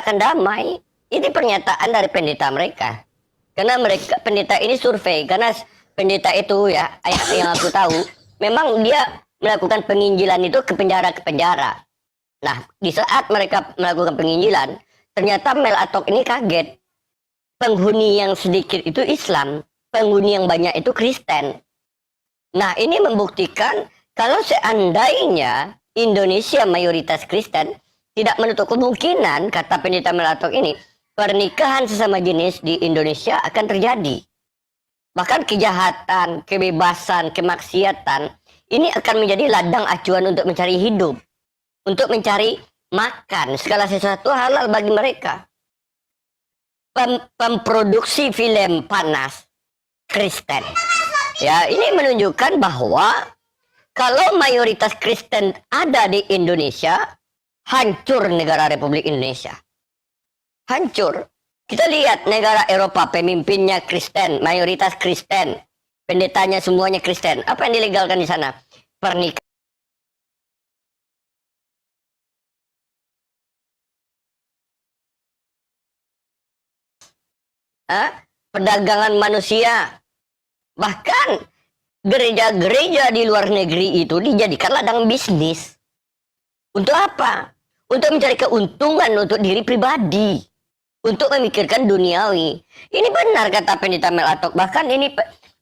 akan damai. Ini pernyataan dari pendeta mereka. Karena mereka pendeta ini survei, karena pendeta itu ya yang aku tahu memang dia melakukan penginjilan itu ke penjara. Nah, di saat mereka melakukan penginjilan, ternyata Mel Atok ini kaget. Penghuni yang sedikit itu Islam, penghuni yang banyak itu Kristen. Nah, ini membuktikan kalau seandainya Indonesia mayoritas Kristen, tidak menutup kemungkinan, kata pendeta Mel Atok ini, pernikahan sesama jenis di Indonesia akan terjadi. Bahkan kejahatan, kebebasan, kemaksiatan, ini akan menjadi ladang acuan untuk mencari hidup. Untuk mencari makan, segala sesuatu halal bagi mereka. Pemproduksi film panas Kristen. Ya, ini menunjukkan bahwa kalau mayoritas Kristen ada di Indonesia, hancur negara Republik Indonesia. Hancur. Kita lihat negara Eropa, pemimpinnya Kristen, mayoritas Kristen, pendetanya semuanya Kristen. Apa yang dilegalkan di sana? Pernikahan. Perdagangan manusia. Bahkan gereja-gereja di luar negeri itu dijadikan ladang bisnis. Untuk apa? Untuk mencari keuntungan untuk diri pribadi. Untuk memikirkan duniawi. Ini benar kata pendeta Mel Atok. Bahkan ini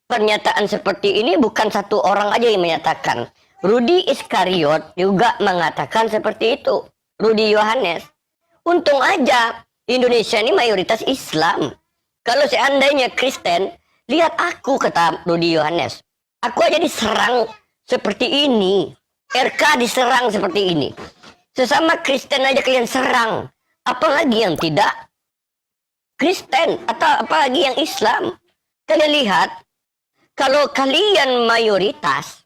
pernyataan seperti ini bukan satu orang aja yang menyatakan. Rudi Iskariot juga mengatakan seperti itu. Rudi Yohanes. Untung aja Indonesia ini mayoritas Islam. Kalau seandainya Kristen, lihat aku, kata Rudi Yohanes. Aku aja diserang seperti ini. RK diserang seperti ini. Sesama Kristen aja kalian serang. Apalagi yang tidak Kristen atau apalagi yang Islam. Kalian lihat, kalau kalian mayoritas,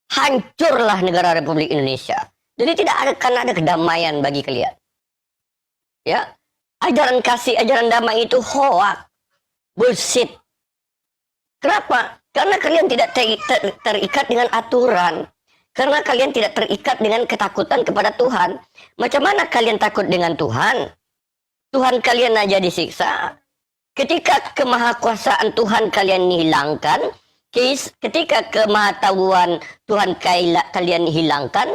hancurlah negara Republik Indonesia. Jadi tidak akan ada kedamaian bagi kalian. Ya, ajaran kasih, ajaran damai itu hoak. Bullshit. Kenapa? Karena kalian tidak terikat dengan aturan. Karena kalian tidak terikat dengan ketakutan kepada Tuhan. Macam mana kalian takut dengan Tuhan? Tuhan kalian aja disiksa. Ketika kemahakuasaan Tuhan kalian hilangkan, ketika kemahatauan Tuhan kalian hilangkan,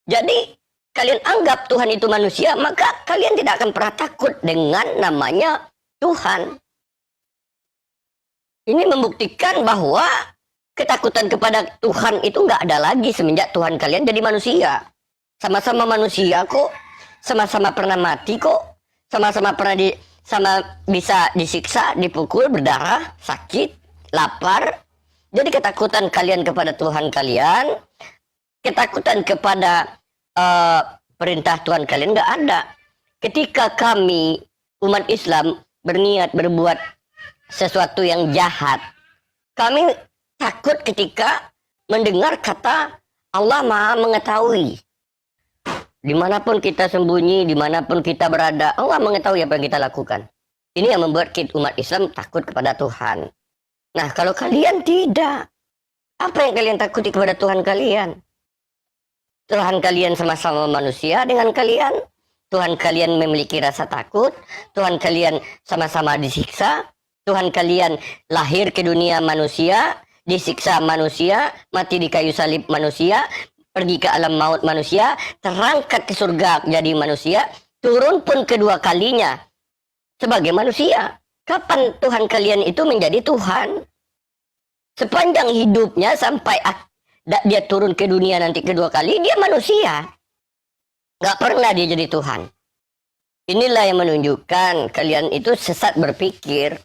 jadi kalian anggap Tuhan itu manusia, maka kalian tidak akan pernah takut dengan namanya Tuhan. Ini membuktikan bahwa ketakutan kepada Tuhan itu nggak ada lagi semenjak Tuhan kalian jadi manusia. Sama-sama manusia kok, sama-sama pernah mati kok, sama-sama pernah bisa disiksa, dipukul, berdarah, sakit, lapar. Jadi ketakutan kalian kepada Tuhan kalian, ketakutan kepada perintah Tuhan kalian nggak ada. Ketika kami umat Islam berniat berbuat sesuatu yang jahat, kami takut ketika mendengar kata Allah Maha Mengetahui. Dimanapun kita sembunyi, dimanapun kita berada, Allah mengetahui apa yang kita lakukan. Ini yang membuat kita umat Islam takut kepada Tuhan. Nah, kalau kalian tidak, apa yang kalian takuti kepada Tuhan kalian? Tuhan kalian sama-sama manusia dengan kalian. Tuhan kalian memiliki rasa takut. Tuhan kalian sama-sama disiksa. Tuhan kalian lahir ke dunia manusia, disiksa manusia, mati di kayu salib manusia, pergi ke alam maut manusia, terangkat ke surga jadi manusia, turun pun kedua kalinya sebagai manusia. Kapan Tuhan kalian itu menjadi Tuhan? Sepanjang hidupnya sampai dia turun ke dunia nanti kedua kali, dia manusia. Gak pernah dia jadi Tuhan. Inilah yang menunjukkan kalian itu sesat berpikir.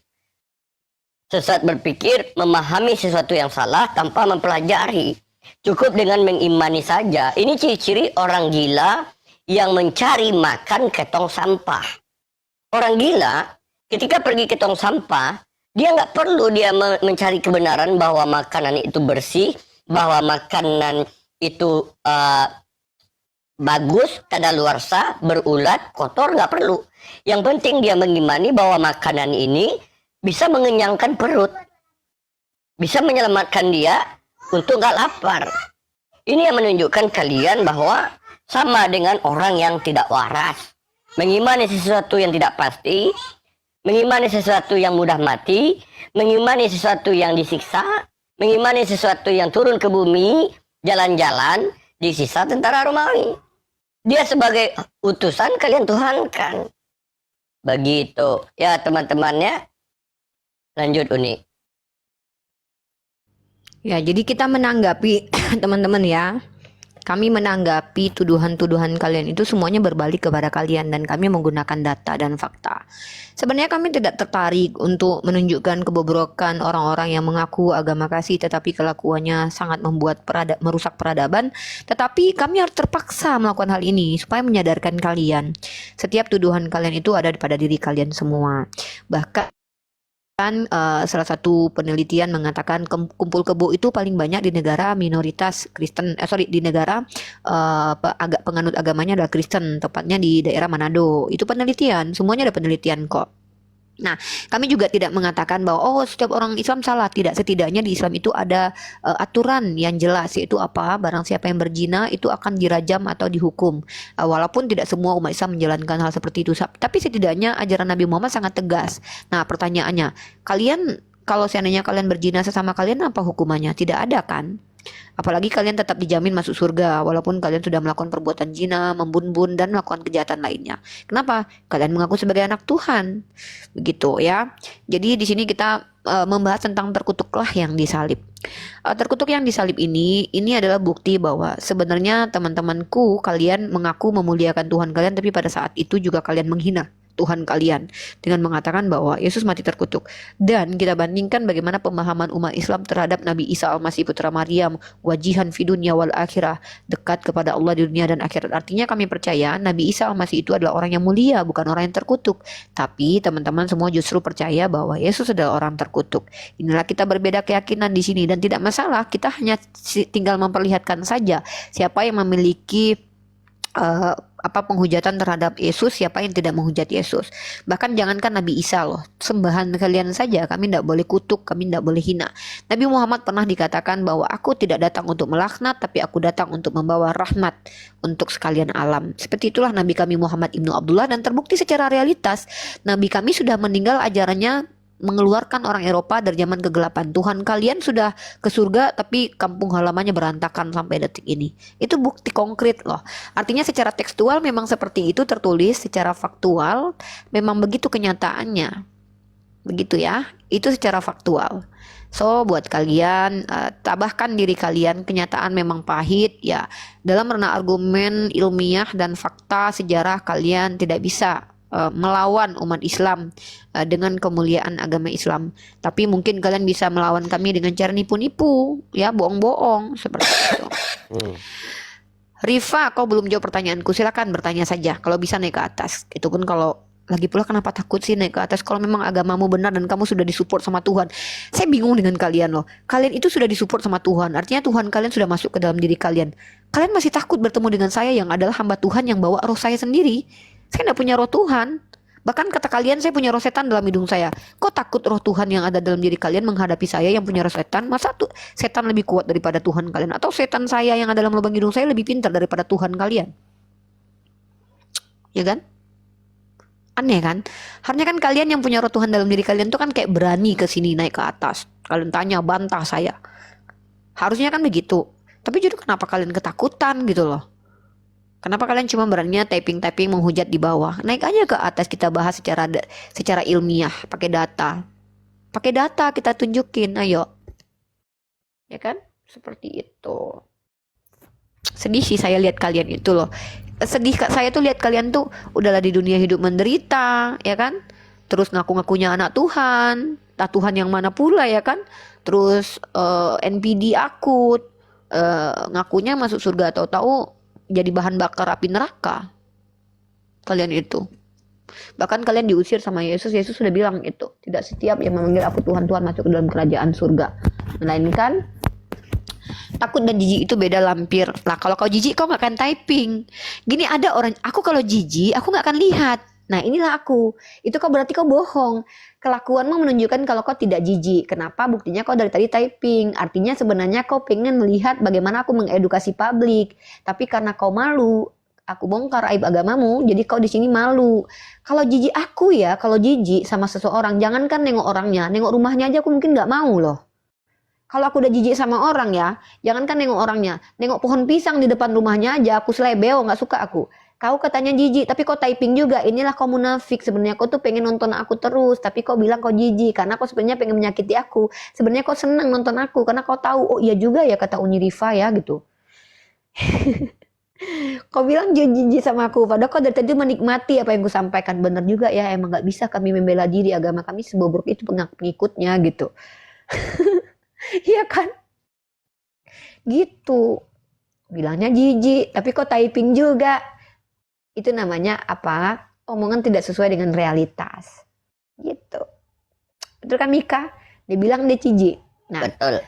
Sesat berpikir, memahami sesuatu yang salah tanpa mempelajari. Cukup dengan mengimani saja. Ini ciri-ciri orang gila yang mencari makan ke tong sampah. Orang gila ketika pergi ke tong sampah, dia nggak perlu dia mencari kebenaran bahwa makanan itu bersih, bahwa makanan itu bagus, kadaluarsa, berulat, kotor, nggak perlu. Yang penting dia mengimani bahwa makanan ini bisa mengenyangkan perut, bisa menyelamatkan dia untuk nggak lapar. Ini yang menunjukkan kalian bahwa sama dengan orang yang tidak waras. mengimani sesuatu yang tidak pasti, mengimani sesuatu yang mudah mati, mengimani sesuatu yang disiksa, mengimani sesuatu yang turun ke bumi, jalan-jalan, disisa tentara Romawi. Dia sebagai utusan, kalian tuhankan. Begitu. Ya teman-temannya, lanjut Uni. Ya, jadi kita menanggapi teman-teman ya. Kami menanggapi tuduhan-tuduhan kalian itu semuanya berbalik kepada kalian dan kami menggunakan data dan fakta. Sebenarnya kami tidak tertarik untuk menunjukkan kebobrokan orang-orang yang mengaku agama kasih tetapi kelakuannya sangat merusak peradaban. Tetapi kami harus terpaksa melakukan hal ini supaya menyadarkan kalian. Setiap tuduhan kalian itu ada pada diri kalian semua. Bahkan salah satu penelitian mengatakan kumpul kebo itu paling banyak di negara minoritas Kristen, di negara penganut agamanya adalah Kristen, tepatnya di daerah Manado. Itu penelitian, semuanya ada penelitian kok. Nah, kami juga tidak mengatakan bahwa setiap orang Islam salah. Tidak, setidaknya di Islam itu ada aturan yang jelas, yaitu apa? Barang siapa yang berzina itu akan dirajam atau dihukum. Walaupun tidak semua umat Islam menjalankan hal seperti itu, tapi setidaknya ajaran Nabi Muhammad sangat tegas. Nah, pertanyaannya, kalau seandainya kalian berzina sesama kalian, apa hukumannya? Tidak ada kan? Apalagi kalian tetap dijamin masuk surga walaupun kalian sudah melakukan perbuatan zina, membun-bun dan melakukan kejahatan lainnya. Kenapa? Kalian mengaku sebagai anak Tuhan. Begitu ya. Jadi di sini kita membahas tentang terkutuklah yang disalib. Terkutuk yang disalib ini adalah bukti bahwa sebenarnya teman-temanku, kalian mengaku memuliakan Tuhan kalian, tapi pada saat itu juga kalian menghina Tuhan kalian dengan mengatakan bahwa Yesus mati terkutuk. Dan kita bandingkan bagaimana pemahaman umat Islam terhadap Nabi Isa Al-Masih putra Maryam, wajihan fi dunya wal akhirah, dekat kepada Allah di dunia dan akhirat. Artinya kami percaya Nabi Isa Al-Masih itu adalah orang yang mulia, bukan orang yang terkutuk. Tapi teman-teman semua justru percaya bahwa Yesus adalah orang terkutuk. Inilah kita berbeda keyakinan di sini dan tidak masalah, kita hanya tinggal memperlihatkan saja siapa yang memiliki penghujatan terhadap Yesus, siapa yang tidak menghujat Yesus. Bahkan jangankan Nabi Isa loh, sembahan kalian saja kami tidak boleh kutuk, kami tidak boleh hina. Nabi Muhammad pernah dikatakan bahwa aku tidak datang untuk melaknat, tapi aku datang untuk membawa rahmat untuk sekalian alam. Seperti itulah Nabi kami Muhammad Ibnu Abdullah, dan terbukti secara realitas Nabi kami sudah meninggal, ajarannya mengeluarkan orang Eropa dari zaman kegelapan. Tuhan kalian sudah ke surga tapi kampung halamannya berantakan sampai detik ini. Itu bukti konkret loh. Artinya secara tekstual memang seperti itu tertulis, secara faktual memang begitu kenyataannya. Begitu ya. Itu secara faktual. So buat kalian, tabahkan diri kalian, kenyataan memang pahit ya. Dalam ranah argumen ilmiah dan fakta sejarah kalian tidak bisa melawan umat Islam dengan kemuliaan agama Islam. Tapi mungkin kalian bisa melawan kami dengan cara nipu-nipu, ya, bohong-bohong seperti itu. Rifa, kau belum jawab pertanyaanku, silakan bertanya saja. Kalau bisa naik ke atas. Itu pun kalau lagi pula kenapa takut sih naik ke atas kalau memang agamamu benar dan kamu sudah disupport sama Tuhan. Saya bingung dengan kalian loh. Kalian itu sudah disupport sama Tuhan. Artinya Tuhan kalian sudah masuk ke dalam diri kalian. Kalian masih takut bertemu dengan saya yang adalah hamba Tuhan yang bawa roh saya sendiri. Saya tidak punya roh Tuhan. Bahkan kata kalian saya punya roh setan dalam hidung saya. Kok takut roh Tuhan yang ada dalam diri kalian menghadapi saya yang punya roh setan? Masa setan lebih kuat daripada Tuhan kalian? Atau setan saya yang ada dalam lubang hidung saya lebih pintar daripada Tuhan kalian? Ya kan? Aneh kan? Harusnya kan kalian yang punya roh Tuhan dalam diri kalian tuh kan kayak berani ke sini naik ke atas. Kalian tanya, bantah saya. Harusnya kan begitu. Tapi justru kenapa kalian ketakutan gitu loh? Kenapa kalian cuma beraninya typing-typing menghujat di bawah? Naik aja ke atas, kita bahas secara ilmiah, pakai data. Pakai data kita tunjukin, ayo. Ya kan? Seperti itu. Sedih sih saya lihat kalian itu loh. Sedih saya tuh lihat kalian tuh udahlah di dunia hidup menderita, ya kan? Terus ngaku-ngakunya anak Tuhan, tak Tuhan yang mana pula, ya kan? Terus NPD akut, ngakunya masuk surga, tahu-tahu jadi bahan bakar api neraka. Kalian itu. Bahkan kalian diusir sama Yesus. Yesus sudah bilang itu. Tidak setiap yang memanggil aku Tuhan, Tuhan masuk ke dalam kerajaan surga. Melainkan takut dan jijik itu beda lampir. Lah kalau kau jijik kau gak akan typing. Gini ada orang, aku kalau jijik aku gak akan lihat. Nah inilah aku. Itu kau berarti kau bohong. Kelakuanmu menunjukkan kalau kau tidak jijik. Kenapa? Buktinya kau dari tadi typing. Artinya sebenarnya kau pengen melihat bagaimana aku mengedukasi publik. Tapi karena kau malu, aku bongkar aib agamamu, jadi kau di sini malu. Kalau jijik aku ya, kalau jijik sama seseorang, jangankan nengok orangnya, nengok rumahnya aja aku mungkin nggak mau loh. Kalau aku udah jijik sama orang ya, jangankan nengok orangnya, nengok pohon pisang di depan rumahnya aja aku selebeo, nggak suka aku. Kau katanya jijik, tapi kau typing juga. Inilah kau munafik. Sebenarnya kau tuh pengen nonton aku terus, tapi kau bilang kau jijik karena kau sebenarnya pengen menyakiti aku. Sebenarnya kau senang nonton aku karena kau tahu, oh iya juga ya kata Uni Rifa ya gitu. Kau bilang jijik sama aku, padahal kau dari tadi menikmati apa yang ku sampaikan. Bener juga ya, emang gak bisa kami membela diri, agama kami sebobrok itu pengikutnya gitu. Iya kan? Gitu. Bilangnya jijik, tapi kok typing juga. Itu namanya apa? Omongan tidak sesuai dengan realitas. Gitu. Betul kan Mika? Dia bilang dia jijik. Nah, Betul.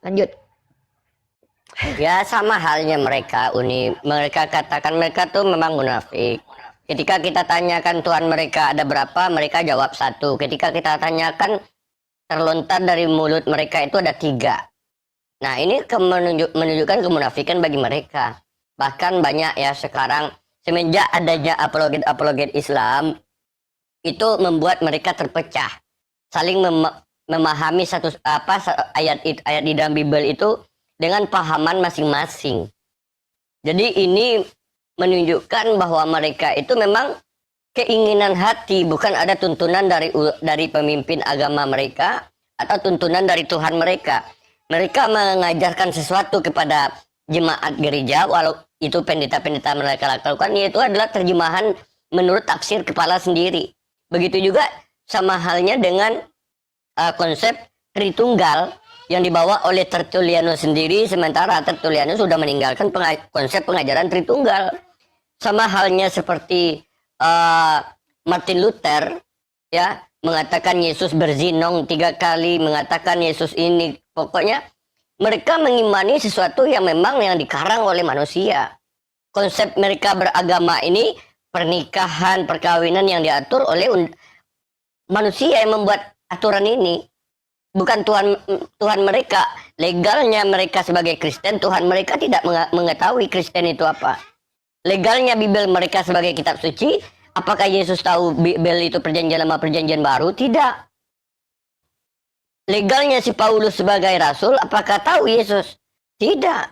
lanjut. Ya sama halnya mereka, Uni. Mereka katakan mereka tuh memang munafik. Ketika kita tanyakan Tuhan mereka ada berapa, mereka jawab 1. Ketika kita tanyakan, terlontar dari mulut mereka itu ada 3. Nah ini menunjukkan kemunafikan bagi mereka. Bahkan banyak ya sekarang, semenjak adanya apologet Islam, itu membuat mereka terpecah. Saling memahami ayat di dalam Bible itu dengan pahaman masing-masing. Jadi ini menunjukkan bahwa mereka itu memang keinginan hati, bukan ada tuntunan dari pemimpin agama mereka atau tuntunan dari Tuhan mereka. Mereka mengajarkan sesuatu kepada jemaat gereja, walau itu pendeta-pendeta mereka lakukan, yaitu adalah terjemahan menurut tafsir kepala sendiri. Begitu juga sama halnya dengan konsep Tritunggal yang dibawa oleh Tertullianus sendiri, sementara Tertullianus sudah meninggalkan konsep pengajaran Tritunggal. Sama halnya seperti Martin Luther ya, mengatakan Yesus berzinong 3 kali, mengatakan Yesus ini, pokoknya mereka mengimani sesuatu yang memang yang dikarang oleh manusia. Konsep mereka beragama ini pernikahan, perkawinan yang diatur oleh manusia yang membuat aturan ini. Bukan Tuhan mereka. Legalnya mereka sebagai Kristen, Tuhan mereka tidak mengetahui Kristen itu apa. Legalnya Bible mereka sebagai kitab suci, apakah Yesus tahu Bible itu perjanjian lama perjanjian baru? Tidak. Legalnya si Paulus sebagai rasul, apakah tahu Yesus? Tidak.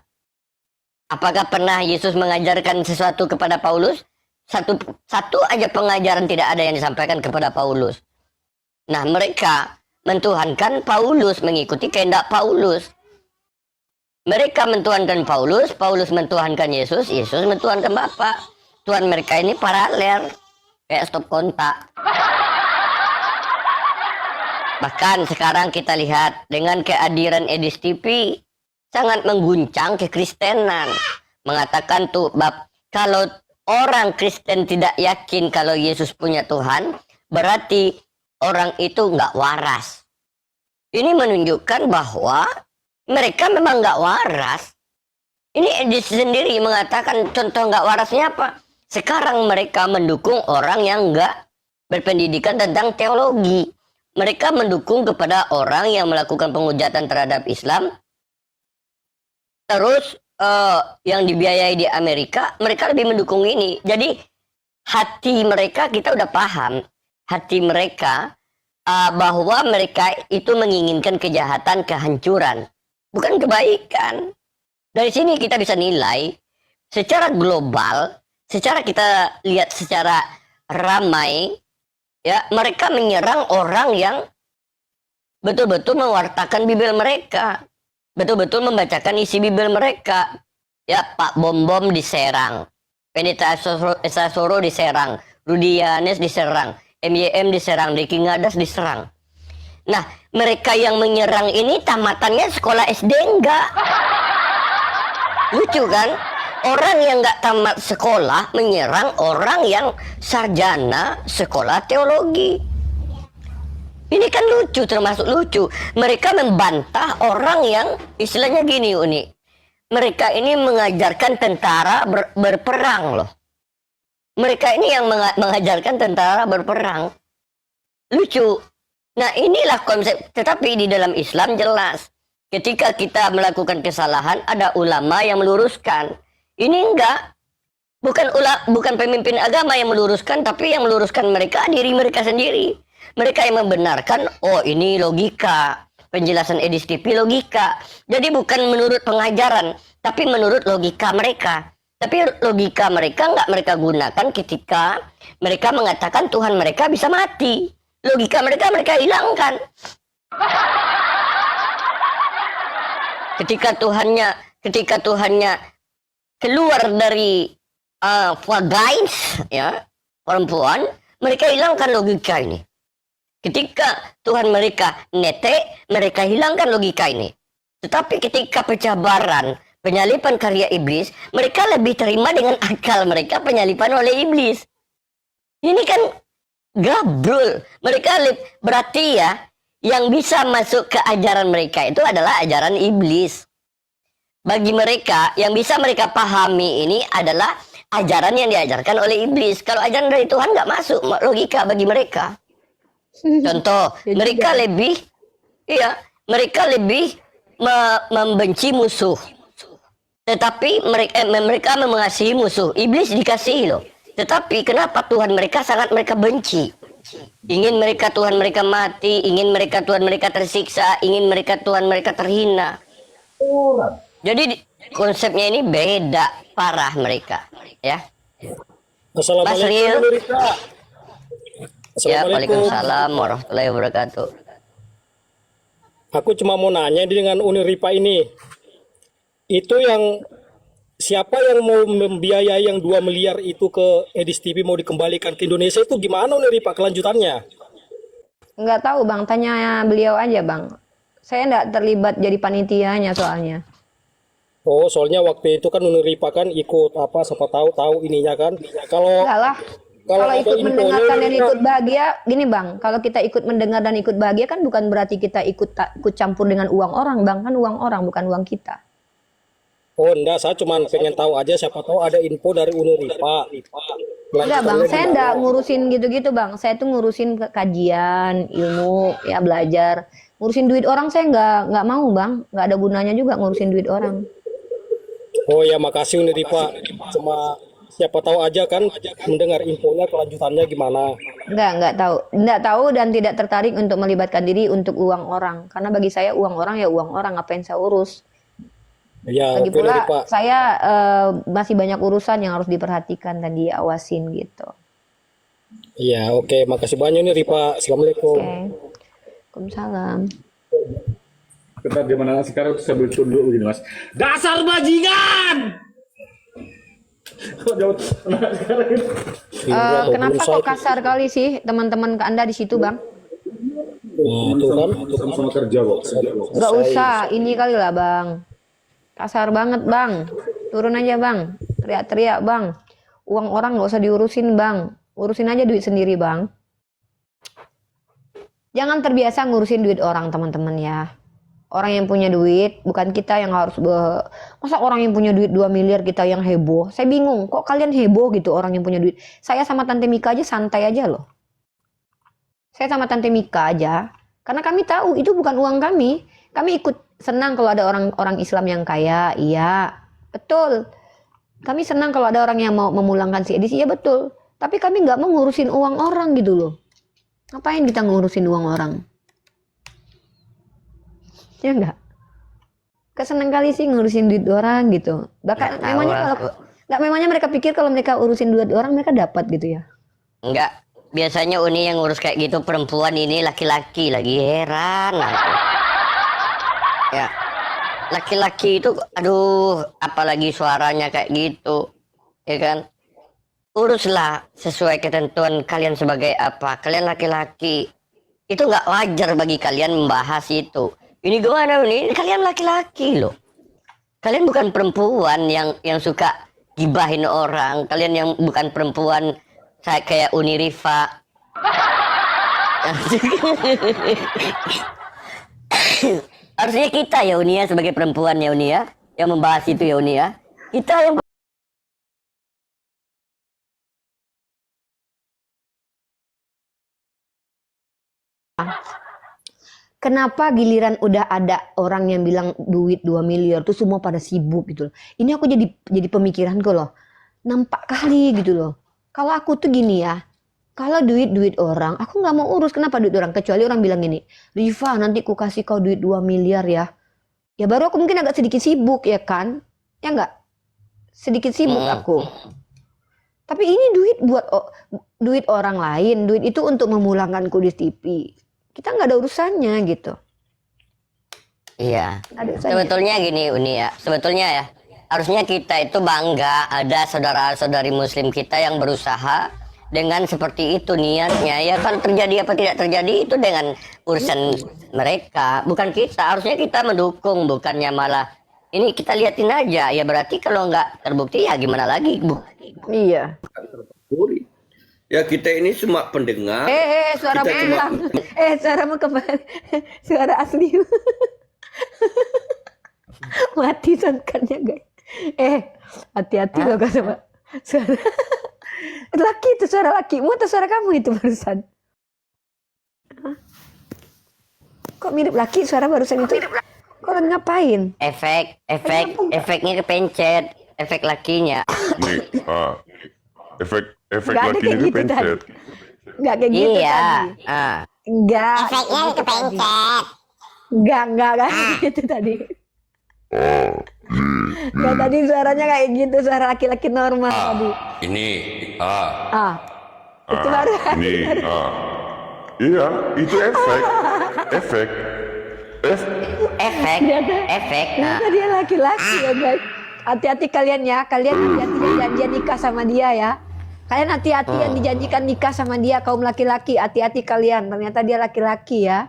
Apakah pernah Yesus mengajarkan sesuatu kepada Paulus? Satu aja pengajaran tidak ada yang disampaikan kepada Paulus. Nah mereka mentuhankan Paulus, mengikuti kehendak Paulus. Mereka mentuhankan Paulus, Paulus mentuhankan Yesus, Yesus mentuhankan Bapa. Tuhan mereka ini paralel, kayak stop kontak. Bahkan sekarang kita lihat dengan kehadiran Edis TV sangat mengguncang kekristenan. Mengatakan tuh kalau orang Kristen tidak yakin kalau Yesus punya Tuhan, berarti orang itu nggak waras. Ini menunjukkan bahwa mereka memang nggak waras. Ini Edis sendiri mengatakan contoh nggak warasnya apa? Sekarang mereka mendukung orang yang nggak berpendidikan tentang teologi. Mereka mendukung kepada orang yang melakukan penghujatan terhadap Islam. Terus yang dibiayai di Amerika, mereka lebih mendukung ini. Jadi hati mereka kita udah paham. Hati mereka bahwa mereka itu menginginkan kejahatan, kehancuran, bukan kebaikan. Dari sini kita bisa nilai secara global, secara kita lihat secara ramai, ya mereka menyerang orang yang betul-betul mewartakan Bible mereka, betul-betul membacakan isi Bible mereka. Ya Pak Bom diserang, Pendeta Esasoro diserang, Rudianes diserang, MYM diserang, Diki Ngadas diserang. Nah, mereka yang menyerang ini tamatannya sekolah SD enggak? Lucu kan? Orang yang enggak tamat sekolah menyerang orang yang sarjana sekolah teologi. Ini kan lucu, termasuk lucu. Mereka membantah orang yang istilahnya gini, Uni. Mereka ini mengajarkan tentara berperang loh. Mereka ini yang mengajarkan tentara berperang. Lucu. Nah inilah konsep. Tetapi di dalam Islam jelas. Ketika kita melakukan kesalahan, ada ulama yang meluruskan. Ini enggak. Bukan pemimpin agama yang meluruskan, tapi yang meluruskan mereka diri mereka sendiri. Mereka yang membenarkan, oh ini logika, penjelasan Edis TV logika. Jadi bukan menurut pengajaran, tapi menurut logika mereka. Tapi logika mereka nggak mereka gunakan ketika mereka mengatakan Tuhan mereka bisa mati. Logika mereka hilangkan. Ketika Tuhannya keluar dari vagines ya perempuan, mereka hilangkan logika ini. Ketika Tuhan mereka nete, mereka hilangkan logika ini. Tetapi ketika pecabaran, penyalipan karya iblis, mereka lebih terima dengan akal mereka penyalipan oleh iblis. Ini kan gabrul. Mereka berarti ya, yang bisa masuk ke ajaran mereka itu adalah ajaran iblis. Bagi mereka, yang bisa mereka pahami ini adalah ajaran yang diajarkan oleh iblis. Kalau ajaran dari Tuhan nggak masuk logika bagi mereka. Contoh, mereka lebih membenci musuh. Tetapi mereka mengasihi musuh. Iblis dikasihi loh. Tetapi kenapa Tuhan mereka sangat mereka benci? Ingin mereka Tuhan mereka mati, ingin mereka Tuhan mereka tersiksa, ingin mereka Tuhan mereka terhina. Jadi konsepnya ini beda parah mereka, ya. Assalamualaikum. Ya, waalaikumsalam warahmatullahi wabarakatuh. Aku cuma mau nanya dengan Uniripa ini. Itu yang siapa yang mau membiayai yang 2 miliar itu ke Edis TV mau dikembalikan ke Indonesia itu gimana Uniripa kelanjutannya? Nggak tahu bang, tanya beliau aja bang. Saya nggak terlibat jadi panitianya soalnya. Oh, soalnya waktu itu kan Uniripa kan ikut apa, siapa tahu ininya kan. Kalau ikut mendengarkan dan ikut bahagia, gini bang, kalau kita ikut mendengar dan ikut bahagia kan bukan berarti kita ikut campur dengan uang orang bang, kan uang orang bukan uang kita. Oh enggak, saya cuma pengen tahu aja siapa tahu ada info dari Uniripa. Enggak bang, saya enggak ngurusin gitu-gitu bang, saya tuh ngurusin kajian, ilmu, ya belajar. Ngurusin duit orang saya nggak mau bang, nggak ada gunanya juga ngurusin duit orang. Oh ya, makasih Uniripa. Cuma siapa tahu aja kan mendengar infonya kelanjutannya gimana. Enggak tahu dan tidak tertarik untuk melibatkan diri untuk uang orang. Karena bagi saya uang orang ya uang orang, ngapain saya urus. Ya, Lagi pula Uniripa. saya masih banyak urusan yang harus diperhatikan dan diawasin gitu. Iya, oke. Makasih banyak Uniripa. Assalamualaikum. Oke. Waalaikumsalam. Kita di mana sekarang tuh sambil tunduk begini mas. Dasar bajingan! Kok jauh anak sekarang itu? Kenapa kok kasar kali sih teman-teman ke Anda di situ bang? Nah, tuh kan. Sama-sama kerja kok. Gak usah, ini kali lah bang. Kasar banget bang. Turun aja bang. Teriak-teriak bang. Uang orang gak usah diurusin bang. Urusin aja duit sendiri bang. Jangan terbiasa ngurusin duit orang teman-teman ya. Orang yang punya duit, bukan kita yang harus masa orang yang punya duit 2 miliar kita yang heboh. Saya bingung, kok kalian heboh gitu orang yang punya duit. Saya sama Tante Mika aja santai aja loh. Saya sama Tante Mika aja, karena kami tahu itu bukan uang kami. Kami ikut senang kalau ada orang Islam yang kaya, iya, betul. Kami senang kalau ada orang yang mau memulangkan si Edis, iya betul. Tapi kami nggak mau ngurusin uang orang gitu loh. Ngapain kita ngurusin uang orang? Ya enggak? Keseneng kali sih ngurusin duit orang gitu. Bahkan memangnya mereka pikir kalau mereka urusin duit orang mereka dapat gitu ya? Enggak. Biasanya Uni yang ngurus kayak gitu perempuan, ini laki-laki lagi, heran aku. Ya. Laki-laki itu aduh, apalagi suaranya kayak gitu. Ya kan? Uruslah sesuai ketentuan kalian sebagai apa. Kalian laki-laki. Itu nggak wajar bagi kalian membahas itu. Ini gimana ini? Kalian laki-laki loh. Kalian bukan perempuan yang suka gibahin orang. Kalian yang bukan perempuan kayak Uniripa. Harusnya kita ya Uni ya, sebagai perempuan ya Uni ya, yang membahas itu ya Uni ya. Kita yang Kenapa giliran udah ada orang yang bilang duit 2 miliar tuh semua pada sibuk gitu loh. Ini aku jadi pemikiranku loh. nampak kali gitu loh. Kalau aku tuh gini ya, kalau duit orang, aku nggak mau urus. Kenapa duit orang? Kecuali orang bilang gini, Riva nanti ku kasih kau duit 2 miliar ya. Ya baru aku mungkin agak sedikit sibuk ya kan? Ya nggak? Sedikit sibuk aku. Tapi ini duit orang lain, duit itu untuk memulangkan Kudus TV. Kita nggak ada urusannya gitu. Iya. Ada urusannya. Sebetulnya gini Uni ya. Sebetulnya ya. Harusnya kita itu bangga ada saudara-saudari muslim kita yang berusaha dengan seperti itu niatnya. Ya kalau terjadi apa tidak terjadi itu dengan urusan mereka. Bukan kita. Harusnya kita mendukung. Bukannya malah ini kita liatin aja. Ya berarti kalau nggak terbukti ya gimana lagi Bu? Iya. Ya kita ini cuma pendengar. Suara Kita cuma- suaramu kembali. Suara asli. Mati soundcardnya guys. Hati-hati loh kau sama suara. Laki itu suara lakimu atau suara kamu itu barusan? Hah? Kok mirip laki suara barusan itu? Kok lagi ngapain? Efeknya kepencet. Efek lakinya. Nih, efek Nggak ada lakinya kayak gitu kepencet. Enggak kayak gitu Iya. tadi. Enggak. Efeknya gitu tadi. kepencet. Enggak gitu tadi. Enggak tadi suaranya kayak gitu, suara laki-laki normal tadi. Ini Itu baru. Nih, iya, itu efek. Efek. Ternyata dia laki-laki ya guys. Hati-hati kalian ya. Kalian hati-hati yang janjian nikah sama dia ya. Kalian hati-hati yang dijanjikan nikah sama dia kaum laki-laki. Hati-hati kalian. Ternyata dia laki-laki ya.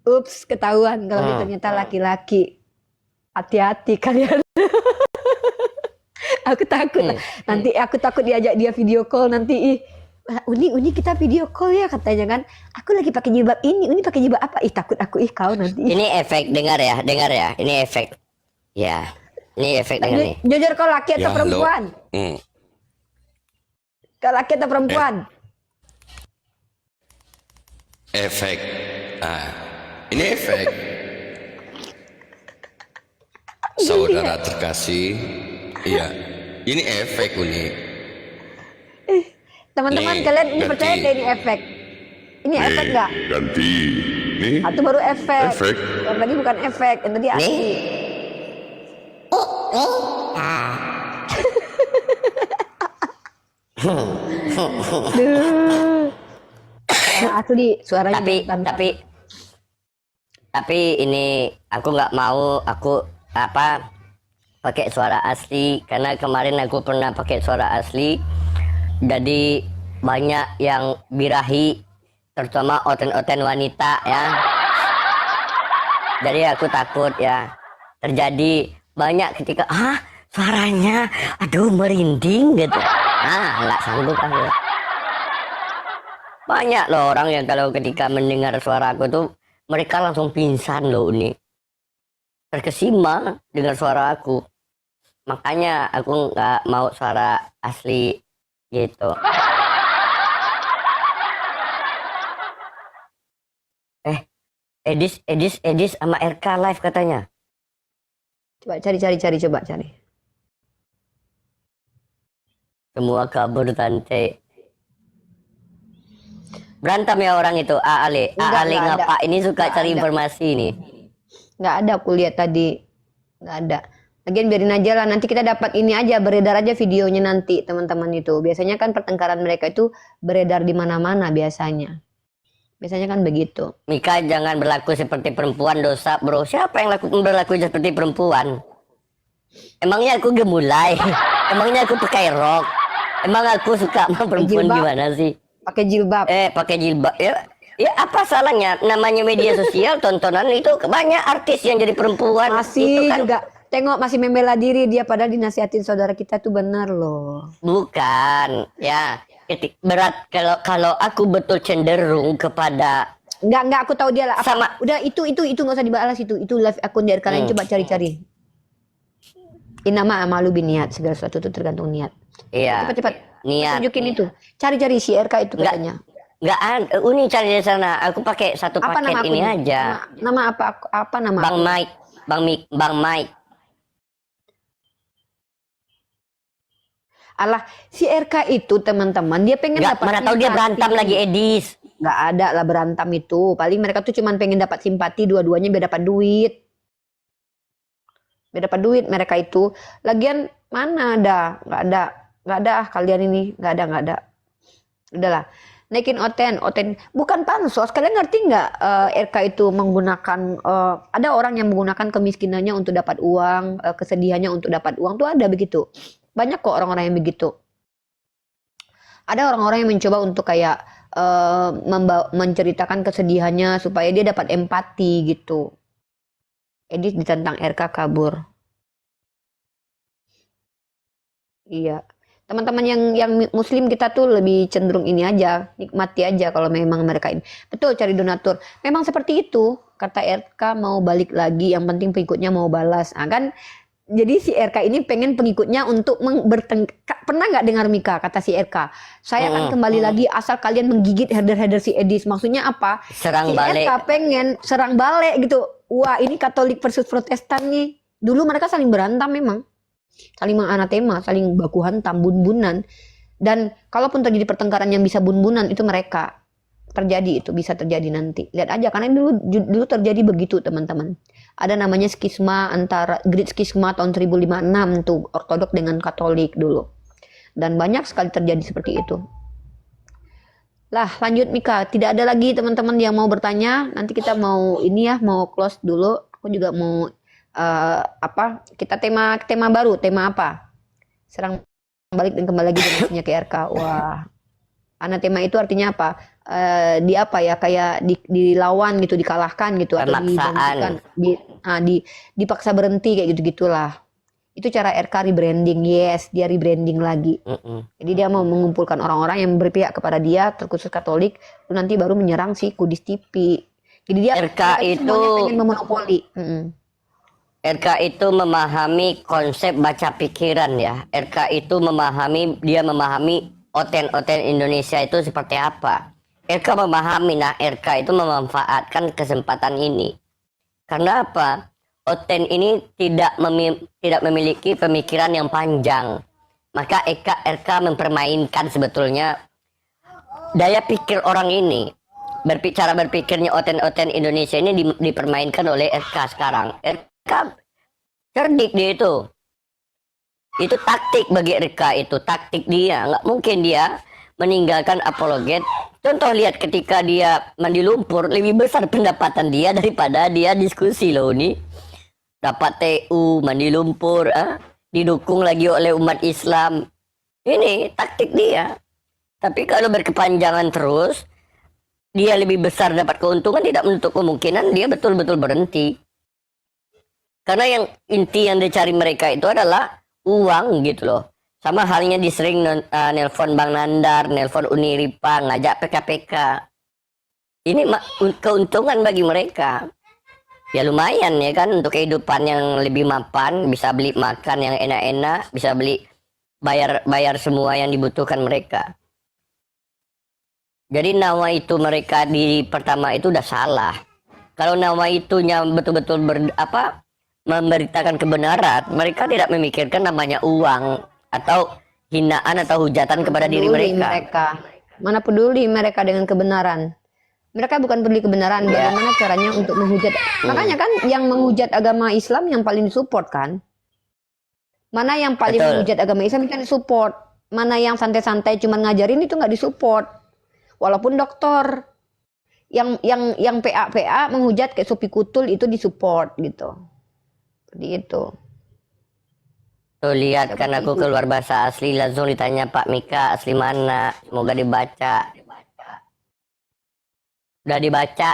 Ups, ketahuan kalau dia ternyata laki-laki. Hati-hati kalian. Aku takut. Nanti aku takut diajak dia video call nanti. Uni kita video call ya katanya kan. Aku lagi pakai jilbab ini. Uni pakai jilbab apa? Takut aku kau nanti. Ini efek, dengar ya. Ini efek. Ya. Ini efek dengar nih. Jujur kau laki atau Ya, perempuan? Kau laki atau perempuan? efek. Ini efek. Saudara terkasih. Iya. Ini efek Uni. Teman-teman Nih, kalian ini ganti. percaya nggak ini efek? Ini efek nggak? Ganti. Nih, Atau baru efek? Efek. Yang tadi bukan efek, yang tadi asli. Duh. Nah, asli suaranya bantang. Tapi ini aku nggak mau pakai suara asli karena kemarin aku pernah pakai suara asli jadi banyak yang birahi terutama oten-oten wanita ya, jadi aku takut ya terjadi banyak ketika suaranya aduh merinding gitu, nggak sanggup aku. Banyak loh orang yang kalau ketika mendengar suara aku tuh mereka langsung pingsan loh ini. Terkesima dengan suara aku. Makanya aku nggak mau suara asli gitu. Edis sama RK live katanya. Coba cari. Semua kabur tante. Berantem ya orang itu. Ale Enggak ngapa ada. ini suka Enggak cari ada. informasi nih. Nggak ada aku lihat tadi. Nggak ada. Lagian biarin aja lah. Nanti kita dapat ini aja. Beredar aja videonya nanti teman-teman itu. Biasanya kan pertengkaran mereka itu beredar di mana-mana biasanya. Biasanya kan begitu. Mika jangan berlaku seperti perempuan, dosa bro. Siapa yang berlaku seperti perempuan? Emangnya aku gemulai? Emangnya aku pakai rok? Emang aku suka sama perempuan jilbab. gimana sih? Pakai jilbab. Pakai jilbab ya apa salahnya? Namanya media sosial, tontonan itu banyak artis yang jadi perempuan. Masih Itu kan juga. Tengok masih membela diri dia padahal dinasihatin saudara kita tuh benar loh. bukan ya. Berat kalau aku betul cenderung kepada Enggak aku tahu dia lah. Apa? Sama. Udah itu nggak usah dibahas itu. Itu live akun dari kalian coba cari-cari. Inama amalu biniat, segala sesuatu itu tergantung niat. ya Cepat-cepat. niat. Tunjukin itu. Cari-cari si RK itu Nggak. katanya. Nggak ada. Uni cari di sana. Aku pakai satu Apa paket nama ini akunnya? aja. Nama apa nama? Bang Mike. Bang Mike. Alah, si RK itu teman-teman dia pengen Nggak, dapat mana tahu dia simpati. berantem lagi Edis. Nggak ada lah berantem itu. Paling mereka tuh cuman pengen dapat simpati dua-duanya biar dapat duit. Biar dapat duit mereka itu. Lagian mana ada? Nggak ada kalian ini. Nggak ada. Udahlah. Naikin Oten. Bukan pansos. Kalian ngerti nggak RK itu menggunakan, ada orang yang menggunakan kemiskinannya untuk dapat uang, kesedihannya untuk dapat uang tuh ada begitu. Banyak kok orang-orang yang begitu. Ada orang-orang yang mencoba untuk kayak menceritakan kesedihannya supaya dia dapat empati gitu. Edit ditentang RK kabur. Iya. Teman-teman yang muslim kita tuh lebih cenderung ini aja, nikmati aja kalau memang mereka ini. Betul, cari donatur. Memang seperti itu. Kata RK mau balik lagi, yang penting pengikutnya mau balas. Nah, kan jadi si RK ini pengen pengikutnya untuk pernah nggak dengar Mika kata si RK? Saya akan kembali lagi asal kalian menggigit header-header si Edis. Maksudnya apa? Serang Si balik. RK pengen serang balik gitu. Wah, ini Katolik versus Protestan nih. Dulu mereka saling berantem memang. Saling menganatema, saling baku hantam, bun-bunan. Dan kalaupun terjadi pertengkaran yang bisa bun-bunan, itu mereka terjadi, itu bisa terjadi nanti. Lihat aja, karena dulu terjadi begitu teman-teman. Ada namanya skisma antara Great Skisma tahun 1056 tuh, Ortodok dengan Katolik dulu. Dan banyak sekali terjadi seperti itu. Lah, lanjut Mika. Tidak ada lagi teman-teman yang mau bertanya. Nanti kita mau ini ya, mau close dulu. Aku juga mau kita tema baru, tema apa? Serang balik dan kembali lagi donasinya ke RK. Wah. Anatema itu artinya apa? Di apa ya? Kayak dilawan gitu, dikalahkan gitu atau Pemaksaan. dipaksa berhenti kayak gitu-gitulah. Itu cara RK rebranding. Yes, dia rebranding lagi. Jadi dia mau mengumpulkan orang-orang yang berpihak kepada dia, terkhusus Katolik, nanti baru menyerang si Kudus TV. Jadi dia RK itu itu pengen memonopoli. RK itu memahami konsep baca pikiran ya. RK itu memahami oten Indonesia itu seperti apa. RK memahami, nah RK itu memanfaatkan kesempatan ini. Karena apa? Oten ini tidak memiliki pemikiran yang panjang. Maka RK mempermainkan sebetulnya daya pikir orang ini. Cara berpikirnya oten Indonesia ini dipermainkan oleh RK sekarang. RK cerdik dia itu. Itu taktik bagi RK itu, taktik dia. Nggak mungkin dia meninggalkan apologet. Contoh lihat ketika dia mandi lumpur, lebih besar pendapatan dia daripada dia diskusi loh ini. Dapat TU, mandi lumpur, didukung lagi oleh umat Islam. Ini taktik dia. Tapi kalau berkepanjangan terus, dia lebih besar dapat keuntungan, tidak menutup kemungkinan dia betul-betul berhenti. Karena yang inti yang dicari mereka itu adalah uang gitu loh. Sama halnya disering nelpon Bang Nandar, nelpon Uniripa, ngajak PKPK. Ini keuntungan bagi mereka. Ya lumayan ya kan untuk kehidupan yang lebih mapan, bisa beli makan yang enak-enak, bisa beli bayar semua yang dibutuhkan mereka. Jadi nama itu mereka di pertama itu udah salah. Kalau nama itunya betul-betul memberitakan kebenaran, mereka tidak memikirkan namanya uang atau hinaan atau hujatan kepada diri mereka. Mana peduli mereka dengan kebenaran. Mereka bukan peduli kebenaran, bagaimana caranya untuk menghujat. Makanya kan yang menghujat agama Islam yang paling disupport kan. Mana yang paling menghujat agama Islam itu disupport. Mana yang santai-santai cuma ngajarin itu nggak disupport. Walaupun dokter yang PA menghujat kayak Supi Kutul itu disupport gitu. Seperti itu. Tuh lihat kan aku keluar bahasa asli, langsung ditanya Pak Mika asli mana, semoga dibaca. Udah dibaca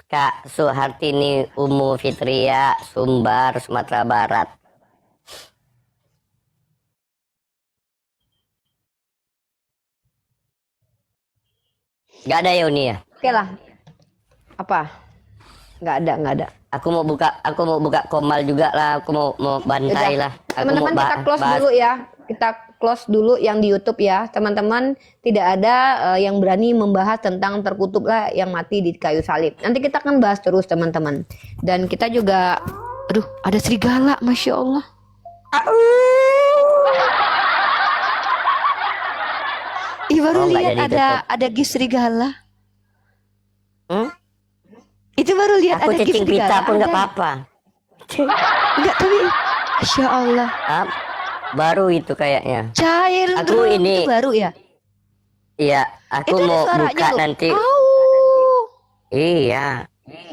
Kak Suhartini Umu Fitria, Sumbar, Sumatera Barat. Gak ada ya Uni ya? Oke lah. Apa? Nggak ada. Aku mau buka komal juga lah, aku mau bantai lah. Teman-teman kita close dulu ya. Kita close dulu yang di YouTube ya. Teman-teman tidak ada yang berani membahas tentang terkutublah yang mati di kayu salib. Nanti kita akan bahas terus teman-teman. Dan kita juga, aduh ada serigala, Masya Allah. Ih, baru Oh, nggak lihat jadi ada gift serigala. Hmm? Itu baru lihat Aku ada gift cacing pita serigala. pun nggak Ada. apa-apa. Enggak, tapi Masya Allah. Ah, baru itu kayaknya. Cair Aku drum, ini- itu baru ya? Iya, aku Itu ada mau suaranya buka loh. nanti. Au. Iya,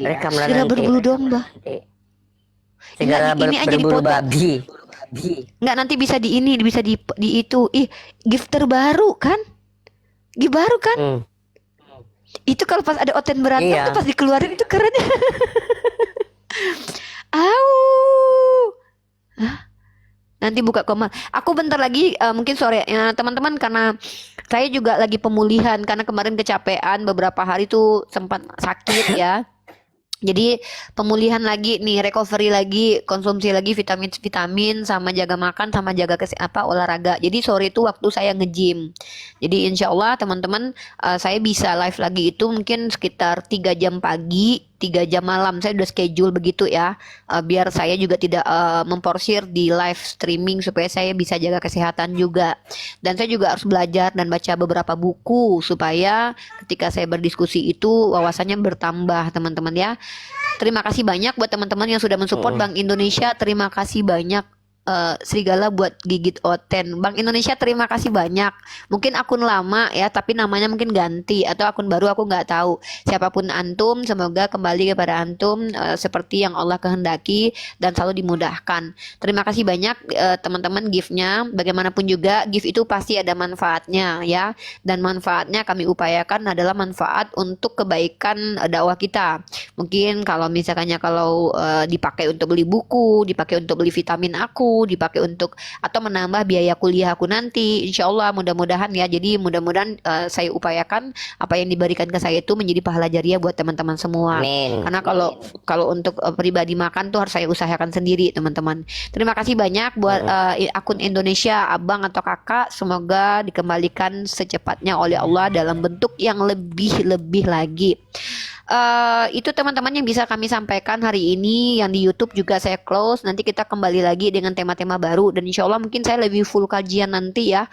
rekamlah Segera nanti. berbulu domba. Segera Ini aja berbulu dipotong. babi. Enggak, nanti bisa di ini, bisa di itu. Ih, gift terbaru kan? Gift baru kan? Hmm. Itu kalau pas ada Oten berantem Iya. tuh pas dikeluarin itu keren. Au. Hah? Nanti buka komen. Aku bentar lagi mungkin sore ya teman-teman, karena saya juga lagi pemulihan karena kemarin kecapean beberapa hari tuh sempat sakit ya. Jadi pemulihan lagi nih, recovery lagi, konsumsi lagi vitamin sama jaga makan sama jaga olahraga. Jadi sore itu waktu saya nge-gym. Jadi insya Allah teman-teman, saya bisa live lagi itu mungkin sekitar 3 jam pagi, 3 jam malam. Saya udah schedule begitu ya, biar saya juga tidak memporsir di live streaming supaya saya bisa jaga kesehatan juga. Dan saya juga harus belajar dan baca beberapa buku supaya ketika saya berdiskusi itu wawasannya bertambah teman-teman ya. Terima kasih banyak buat teman-teman yang sudah mensupport Bank Indonesia. Terima kasih banyak Serigala buat gigit Oten. Bank Indonesia terima kasih banyak. Mungkin akun lama ya, tapi namanya mungkin ganti atau akun baru aku nggak tahu. Siapapun antum, semoga kembali kepada antum seperti yang Allah kehendaki dan selalu dimudahkan. Terima kasih banyak teman-teman giftnya. Bagaimanapun juga gift itu pasti ada manfaatnya ya. Dan manfaatnya kami upayakan adalah manfaat untuk kebaikan dakwah kita. Mungkin kalau misalkannya dipakai untuk beli buku, dipakai untuk beli vitamin aku, dipakai untuk atau menambah biaya kuliah aku nanti, insya Allah mudah-mudahan ya. Jadi mudah-mudahan saya upayakan apa yang diberikan ke saya itu menjadi pahala jariah buat teman-teman semua. Amin. Karena kalau untuk pribadi makan tuh harus saya usahakan sendiri teman-teman. Terima kasih banyak buat akun Indonesia abang atau kakak, semoga dikembalikan secepatnya oleh Allah dalam bentuk yang lebih lagi. Itu teman-teman yang bisa kami sampaikan hari ini. Yang di YouTube juga saya close. Nanti kita kembali lagi dengan tema-tema baru dan insya Allah mungkin saya lebih full kajian nanti ya.